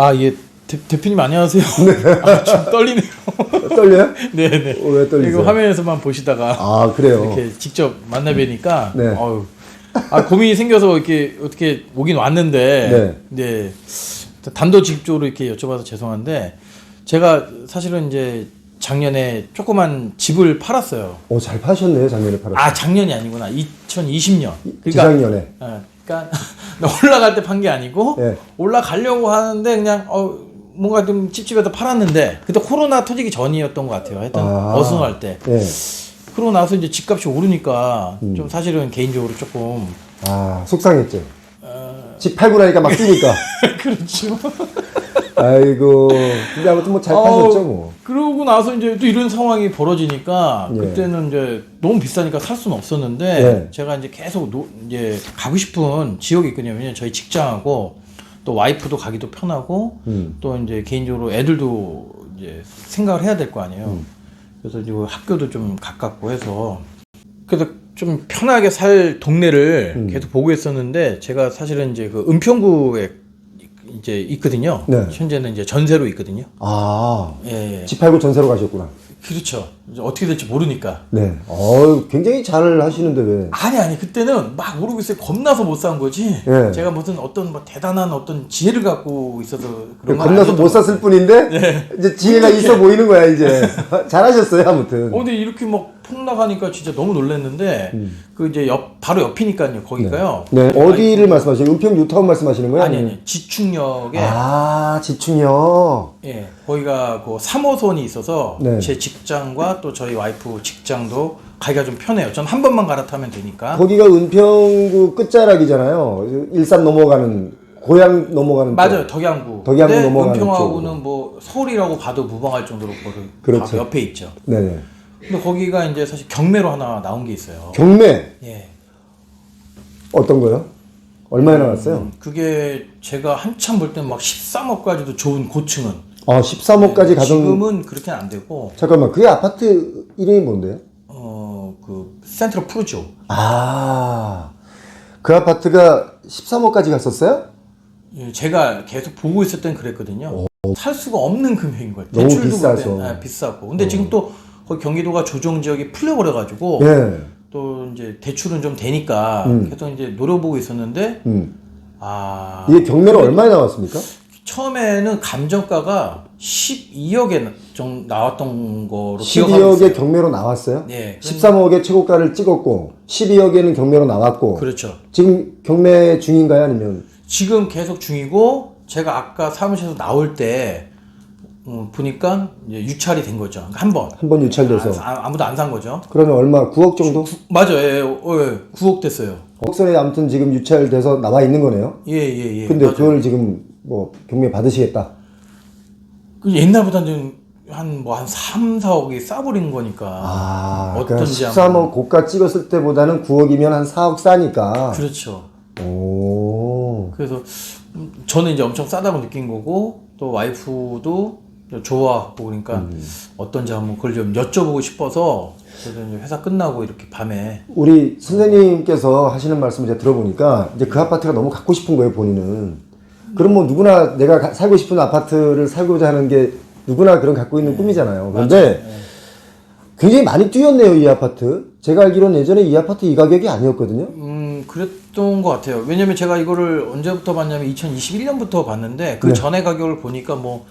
아, 예. 대표님 안녕하세요. 아, 좀 떨리네요. 떨려요? 네네. 왜 떨리세요? 이거 화면에서만 보시다가 아, 그래요? 이렇게 직접 만나 뵈니까 네. 어휴, 아, 고민이 생겨서 이렇게 어떻게 오긴 왔는데 네. 단도직입적으로 이렇게 여쭤봐서 죄송한데 제가 사실은 이제 작년에 조그만 집을 팔았어요. 잘 파셨네요, 작년에 팔았어요. 아, 작년이 아니구나. 2020년. 재작년에. 그러니까 올라갈 때 판 게 아니고 네. 올라가려고 하는데 그냥 뭔가 좀 찝찝해서 팔았는데 그때 코로나 터지기 전이었던 것 같아요. 하여튼 어승할 때. 네. 그러고 나서 이제 집값이 오르니까 좀 사실은 개인적으로 조금 속상했죠. 집 팔고 나니까 막 뛰니까. 그렇죠. 아이고. 근데 아무튼 뭐 잘 파셨죠, 뭐. 그러고 나서 이제 또 이런 상황이 벌어지니까 예. 그때는 이제 너무 비싸니까 살 수는 없었는데 예. 제가 이제 계속 이제 가고 싶은 지역이 있거든요. 왜냐면 저희 직장하고 또 와이프도 가기도 편하고 또 이제 개인적으로 애들도 이제 생각을 해야 될 거 아니에요. 그래서 이제 학교도 좀 가깝고 해서 그래서 좀 편하게 살 동네를 계속 보고 있었는데 제가 사실은 이제 그 은평구에 이제 있거든요. 네. 현재는 이제 전세로 있거든요. 예. 집 팔고 전세로 가셨구나. 그렇죠. 이제 어떻게 될지 모르니까. 네. 굉장히 잘 하시는데 왜? 아니 그때는 막 모르고 있어요. 겁나서 못 산 거지. 네. 제가 무슨 어떤 뭐 대단한 어떤 지혜를 갖고 있어서 그런 건 겁나서 못 샀을 뿐인데 네. 이제 지혜가 있어 보이는 거야 이제. 잘하셨어요 아무튼. 근데 이렇게 막 폭락하니까 진짜 너무 놀랐는데 그 이제 바로 옆이니까요. 거기가요. 네. 어디를 말씀하시는? 은평 뉴타운 말씀하시는 거예요? 아니 지축역에. 지축역. 예. 거기가 그 3호선이 있어서 네. 제 직장과 또 저희 와이프 직장도 가기가 좀 편해요. 전 한 번만 갈아타면 되니까. 거기가 은평구 끝자락이잖아요. 일산 넘어가는 고향 넘어가는 맞아요. 쪽. 덕양구. 덕양구 근데 넘어가는 은평하고는 쪽으로. 뭐 서울이라고 봐도 무방할 정도로 그렇죠. 바로 옆에 있죠. 네네. 근데 거기가 이제 사실 경매로 하나 나온 게 있어요. 경매 예. 어떤 거요? 얼마에 나왔어요? 그게 제가 한참 볼 때는 막 13억까지도 좋은 고층은. 13억까지 가던. 지금은 그렇게는 안 되고. 잠깐만, 그게 아파트 이름이 뭔데요? 그 센트럴 푸르지오. 그 아파트가 13억까지 갔었어요? 예, 제가 계속 보고 있을 땐 그랬거든요. 살 수가 없는 금액인 거예요. 너무 대출도 비싸서. 그때, 비싸고. 근데 지금 또 거기 경기도가 조정 지역이 풀려버려가지고 예. 또 이제 대출은 좀 되니까 계속 이제 노려보고 있었는데 이게 경매로 얼마에 나왔습니까? 처음에는 감정가가 12억에 좀 나왔던 거로 기억하고 12억에 있어요. 경매로 나왔어요? 네. 13억에 최고가를 찍었고 12억에는 경매로 나왔고. 그렇죠. 지금 경매 중인가요? 아니면? 지금 계속 중이고 제가 아까 사무실에서 나올 때 보니까 이제 유찰이 된 거죠. 한 번. 한 번 유찰돼서. 아무도 안 산 거죠. 그러면 얼마? 9억 정도? 맞아요. 예, 9억 됐어요. 9억선에 아무튼 지금 유찰돼서 나와 있는 거네요? 예. 근데 맞아요. 그걸 지금 뭐 경매 받으시겠다? 그 옛날보다는 한 3, 4억이 싸버린 거니까. 그러니까 어떤지 13억 고가 찍었을 때보다는 9억이면 한 4억 싸니까. 그렇죠. 오. 그래서 저는 이제 엄청 싸다고 느낀 거고 또 와이프도 좋아하고 그러니까 어떤지 한번 그걸 좀 여쭤보고 싶어서 그래서 이제 회사 끝나고 이렇게 밤에 우리 선생님께서 하시는 말씀을 제가 들어보니까 이제 그 아파트가 너무 갖고 싶은 거예요, 본인은. 그럼 뭐 누구나 내가 살고 싶은 아파트를 살고자 하는 게 누구나 그런 갖고 있는 꿈이잖아요. 그런데 굉장히 많이 뛰었네요, 이 아파트. 제가 알기로는 예전에 이 아파트 이 가격이 아니었거든요. 그랬던 것 같아요. 왜냐면 제가 이거를 언제부터 봤냐면 2021년부터 봤는데 그 전에 가격을 보니까 뭐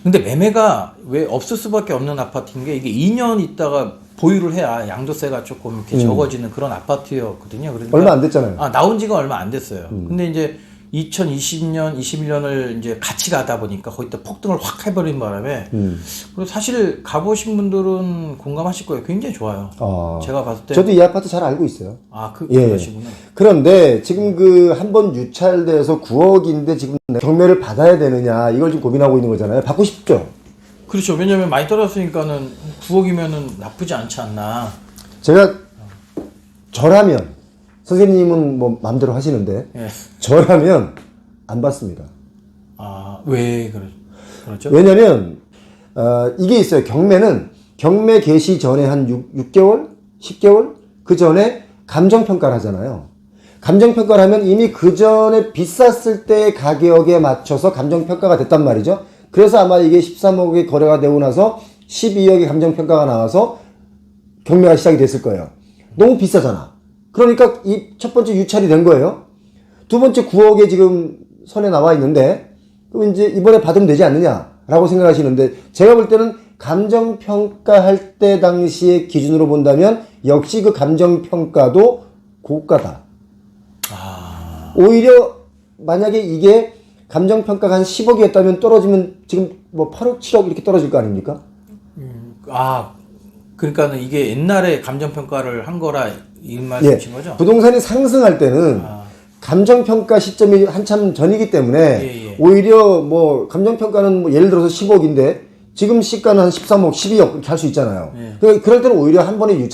근데 매매가 왜 없을 수밖에 없는 아파트인 게 이게 2년 있다가 보유를 해야 양도세가 조금 이렇게 적어지는 그런 아파트였거든요. 그러니까 얼마 안 됐잖아요. 나온 지가 얼마 안 됐어요. 근데 이제 2020년, 21년을 이제 같이 가다 보니까 거의 또 폭등을 확 해버린 바람에 그리고 사실 가보신 분들은 공감하실 거예요. 굉장히 좋아요. 제가 봤을 때 저도 이 아파트 잘 알고 있어요. 그러시구나. 그런데 지금 그 한 번 유찰돼서 9억인데 지금 경매를 받아야 되느냐 이걸 지금 고민하고 있는 거잖아요. 받고 싶죠? 그렇죠. 왜냐면 많이 떨어졌으니까는 9억이면은 나쁘지 않지 않나. 제가 저라면 선생님은 뭐 마음대로 하시는데 저라면 안 받습니다. 왜 그렇죠? 왜냐면 이게 있어요. 경매는 경매 개시 전에 한 6개월? 10개월? 그 전에 감정평가를 하잖아요. 감정평가를 하면 이미 그 전에 비쌌을 때의 가격에 맞춰서 감정평가가 됐단 말이죠. 그래서 아마 이게 13억의 거래가 되고 나서 12억의 감정평가가 나와서 경매가 시작이 됐을 거예요. 너무 비싸잖아. 그러니까 이 첫 번째 유찰이 된 거예요. 두 번째 9억에 지금 선에 나와 있는데, 그럼 이제 이번에 받으면 되지 않느냐라고 생각하시는데, 제가 볼 때는 감정평가할 때 당시의 기준으로 본다면 역시 그 감정평가도 고가다. 오히려 만약에 이게 감정평가가 한 10억이었다면 떨어지면 지금 뭐 8억, 7억 이렇게 떨어질 거 아닙니까? 그러니까는 이게 옛날에 감정평가를 한 거라 이 말씀이신 거죠? 부동산이 상승할 때는 감정평가 시점이 한참 전이기 때문에 오히려 뭐 감정평가는 뭐 예를 들어서 10억인데 지금 시가는 한 13억, 12억 이렇게 할 수 있잖아요. 그러니까 그럴 때는 오히려 한 번에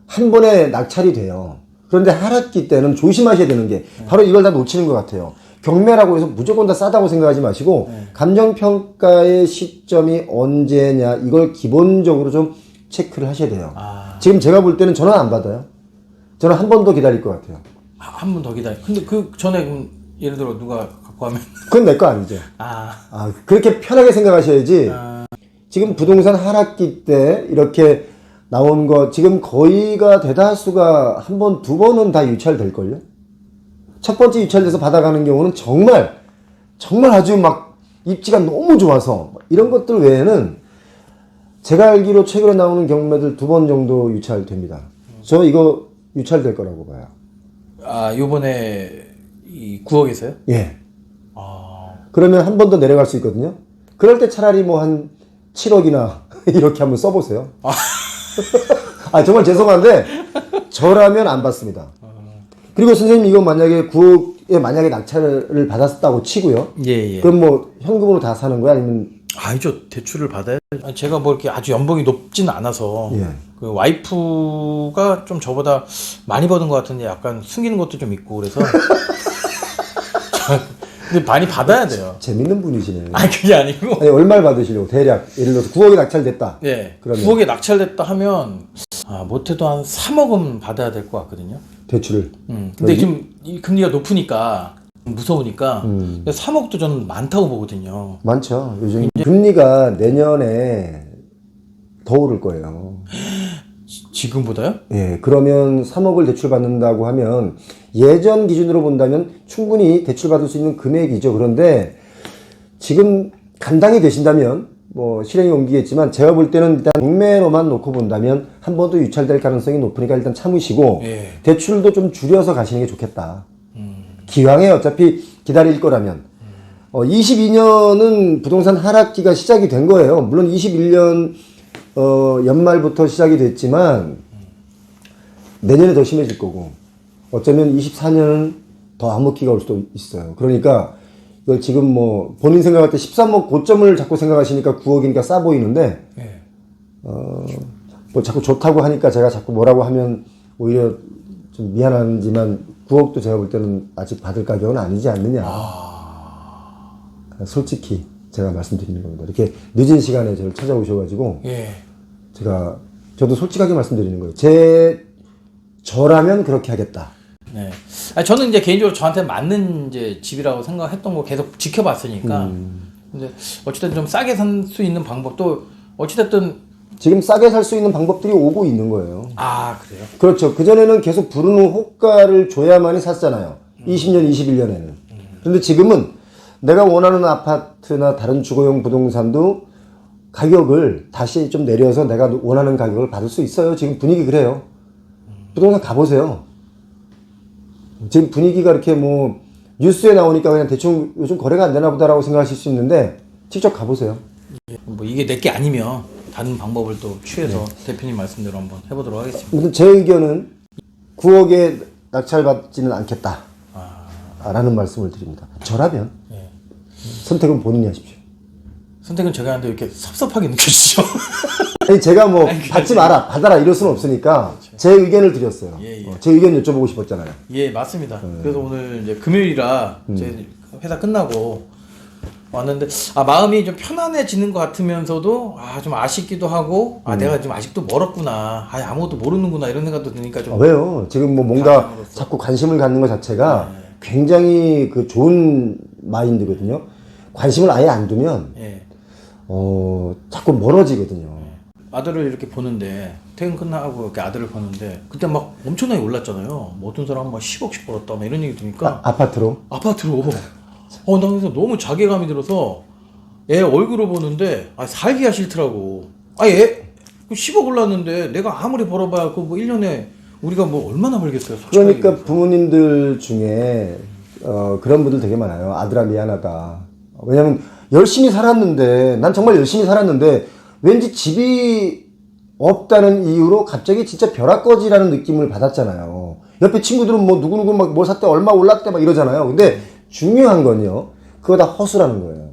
한 번에 낙찰이 돼요. 그런데 하락기 때는 조심하셔야 되는 게 바로 이걸 다 놓치는 것 같아요. 경매라고 해서 무조건 다 싸다고 생각하지 마시고 감정평가의 시점이 언제냐 이걸 기본적으로 좀 체크를 하셔야 돼요. 지금 제가 볼 때는 저는 안 받아요. 저는 한 번 더 기다릴 것 같아요. 한 번 더 기다려. 근데 그 전에 그럼 예를 들어 누가 갖고 하면 그건 내 거 아니죠. 그렇게 편하게 생각하셔야지. 지금 부동산 하락기 때 이렇게 나온 거 지금 거의가 대다수가 한 번, 두 번은 다 유찰될걸요? 첫 번째 유찰돼서 받아가는 경우는 정말 아주 막 입지가 너무 좋아서 이런 것들 외에는 제가 알기로 최근에 나오는 경매들 2번 정도 유찰됩니다. 저 이거 유찰될 거라고 봐요. 요번에 이 9억에서요? 예. 그러면 한 번 더 내려갈 수 있거든요. 그럴 때 차라리 뭐 한 7억이나 이렇게 한번 써보세요. 정말 죄송한데 저라면 안 받습니다. 그리고 선생님 이거 만약에 9억에 만약에 낙찰을 받았다고 치고요. 그럼 뭐 현금으로 다 사는 거야? 아니면 아니죠. 대출을 받아야. 제가 뭐 이렇게 아주 연봉이 높지는 않아서 그 와이프가 좀 저보다 많이 버는 것 같은데 약간 숨기는 것도 좀 있고 그래서 근데 많이 받아야 돼요. 재밌는 분이시네요. 그게 아니고. 얼마를 받으시려고 대략 예를 들어서 9억이 낙찰됐다. 그러면 9억에 낙찰됐다 하면 못해도 한 3억은 받아야 될 것 같거든요. 대출을. 근데 지금 이 금리가 높으니까 무서우니까 3억도 저는 많다고 보거든요. 많죠. 요즘 금리가 내년에 더 오를 거예요. 지금보다요? 예, 그러면 3억을 대출받는다고 하면 예전 기준으로 본다면 충분히 대출받을 수 있는 금액이죠. 그런데 지금 감당이 되신다면 뭐 실행이 옮기겠지만 제가 볼 때는 일단 경매로만 놓고 본다면 한 번 더 유찰될 가능성이 높으니까 일단 참으시고 대출도 좀 줄여서 가시는 게 좋겠다. 기왕에 어차피 기다릴 거라면 22년은 부동산 하락기가 시작이 된 거예요. 물론 21년 연말부터 시작이 됐지만 내년에 더 심해질 거고 어쩌면 24년은 더 암흑기가 올 수도 있어요. 그러니까 이걸 지금 뭐 본인 생각할 때 13억 고점을 자꾸 생각하시니까 9억이니까 싸 보이는데 뭐 자꾸 좋다고 하니까 제가 자꾸 뭐라고 하면 오히려 좀 미안하지만 9억도 제가 볼 때는 아직 받을 가격은 아니지 않느냐. 솔직히 제가 말씀드리는 겁니다. 이렇게 늦은 시간에 저를 찾아오셔가지고 저도 솔직하게 말씀드리는 거예요. 저라면 그렇게 하겠다. 저는 이제 개인적으로 저한테 맞는 이제 집이라고 생각했던 거 계속 지켜봤으니까. 근데 어쨌든 좀 싸게 살 수 있는 방법도 어찌됐든 지금 싸게 살 수 있는 방법들이 오고 있는 거예요. 그래요? 그렇죠. 그전에는 계속 부르는 호가를 줘야만이 샀잖아요. 20년, 21년에는. 그런데 지금은 내가 원하는 아파트나 다른 주거용 부동산도 가격을 다시 좀 내려서 내가 원하는 가격을 받을 수 있어요. 지금 분위기 그래요. 부동산 가보세요. 지금 분위기가 이렇게 뭐 뉴스에 나오니까 그냥 대충 요즘 거래가 안 되나 보다라고 생각하실 수 있는데 직접 가보세요. 뭐 이게 내게 아니면 다른 방법을 또 취해서 대표님 말씀대로 한번 해보도록 하겠습니다. 아무튼 제 의견은 9억에 낙찰받지는 않겠다 라는 말씀을 드립니다. 저라면 선택은 본인이 하십시오. 선택은 제가 하는데 이렇게 섭섭하게 느껴지죠? 아니 제가 뭐 받지 마라 받아라 이럴 수는 없으니까 제 의견을 드렸어요. 제 의견 여쭤보고 싶었잖아요. 맞습니다. 그래서 오늘 이제 금요일이라 제 회사 끝나고 왔는데 마음이 좀 편안해지는 것 같으면서도 좀 아쉽기도 하고 내가 좀 아직도 멀었구나. 아무것도 모르는구나 이런 생각도 드니까 좀 왜요? 지금 뭐 뭔가 자꾸 관심을 갖는 것 자체가 굉장히 그 좋은 마인드거든요. 관심을 아예 안 두면 자꾸 멀어지거든요. 아들을 이렇게 보는데 퇴근 끝나고 이렇게 아들을 보는데 그때 막 엄청나게 올랐잖아요. 뭐 어떤 사람은 막 10억씩 벌었다 막 이런 얘기 들으니까 아파트로? 아파트로 나 그래서 너무 자괴감이 들어서 애 얼굴을 보는데 살기가 싫더라고. 애 10억 올랐는데 내가 아무리 벌어봐야 그 뭐 1년에 우리가 뭐 얼마나 벌겠어요. 솔직하게 그러니까 얘기해서. 부모님들 중에 그런 분들 되게 많아요. 아들아 미안하다. 왜냐면 열심히 살았는데 난 정말 열심히 살았는데 왠지 집이 없다는 이유로 갑자기 진짜 벼락거지라는 느낌을 받았잖아요. 옆에 친구들은 뭐 누구누구 막 뭐 샀대 얼마 올랐대 막 이러잖아요. 근데 중요한 건요. 그거 다 허수라는 거예요.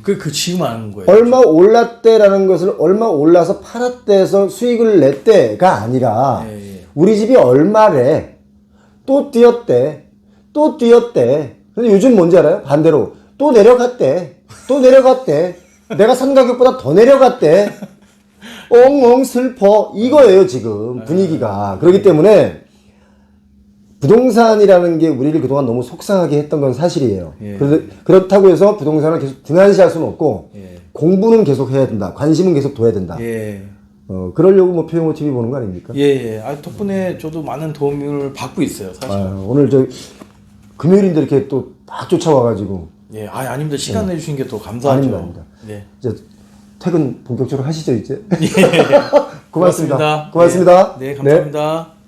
그 지금 아는 거예요. 얼마 올랐대라는 것을 얼마 올라서 팔았대에서 수익을 냈대가 아니라 우리 집이 얼마래 또 뛰었대 또 뛰었대. 근데 요즘 뭔지 알아요? 반대로 또 내려갔대 또 내려갔대 내가 산 가격보다 더 내려갔대 엉엉 슬퍼 이거예요 지금 분위기가. 그렇기 때문에 부동산이라는 게 우리를 그동안 너무 속상하게 했던 건 사실이에요. 그렇다고 해서 부동산을 계속 등한시할 수는 없고 공부는 계속 해야 된다. 관심은 계속 둬야 된다. 그러려고 뭐 표용호 TV 보는 거 아닙니까? 덕분에 저도 많은 도움을 받고 있어요, 사실. 오늘 저 금요일인데 이렇게 또 막 쫓아와가지고. 아닙니다. 시간 내주신 게 더 감사하죠. 아닙니다. 이제 퇴근 본격적으로 하시죠, 이제. 고맙습니다. 고맙습니다. 네, 감사합니다.